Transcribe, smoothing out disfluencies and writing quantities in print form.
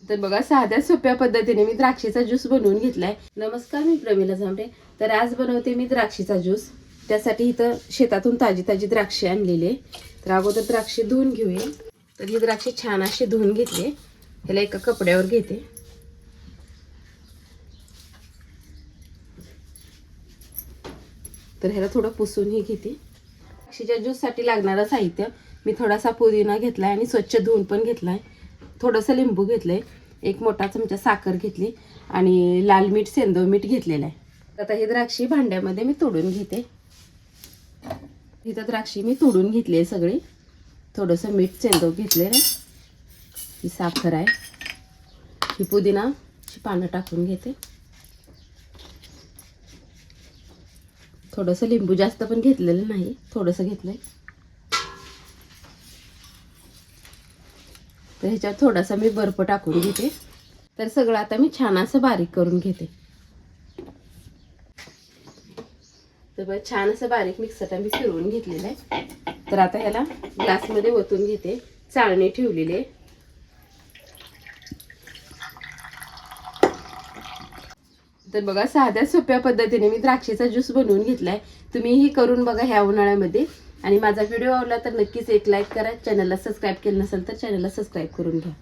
तर बघा साध्या सोप्या पद्धतीने मी द्राक्षीचा ज्यूस बनवून घेतलाय. नमस्कार, मी प्रमिला झांबरे. तर आज बनवते मी द्राक्षीचा ज्यूस. त्यासाठी इथं शेतातून ताजी ताजी द्राक्षे आणलेली. तर अगोदर द्राक्षे धुवून घेऊया. तर ही द्राक्षे छान अशी धुवून घेतले. ह्याला एका कपड्यावर घेते. तर ह्याला थोडं पुसूनही घेते. द्राक्षीच्या ज्यूससाठी लागणारं साहित्य मी थोडासा पुदिना घेतलाय आणि स्वच्छ धुवून पण घेतलाय. थोडंसं लिंबू घेतलंय, एक मोठा चमचा साखर घेतली आणि लाल मीठ, सेंदव मीठ घेतलेलं आहे. आता ही द्राक्षी भांड्यामध्ये मी तोडून घेते. इथं द्राक्षी मी तोडून घेतली आहे सगळी. थोडंसं मीठ, सेंदव घेतलेलं आहे. ही साखर आहे. ही पुदिनाची पानं टाकून घेते. थोडंसं लिंबू, जास्त पण घेतलेलं नाही, थोडंसं घेतलंय. तर ह्याच्यात थोडासा मी बर्फ टाकून घेते. तर सगळं आता मी छान असं बारीक करून घेते. तर बघ, छान असं बारीक मिक्सरला मी फिरवून घेतलेलं आहे. तर आता ह्याला ग्लासमध्ये ओतून घेते. चाळणी ठेवलेली आहे. तर बघा साध्या सोप्या पद्धतीने मी द्राक्षीचा ज्यूस बनवून घेतलाय. तुम्हीही करून बघा ह्या उन्हाळ्यामध्ये. आणि माझा व्हिडिओ आवडला तर नक्कीच एक लाईक करा. चॅनलला सबस्क्राईब केलं नसेल तर चॅनलला सबस्क्राईब करून घ्या.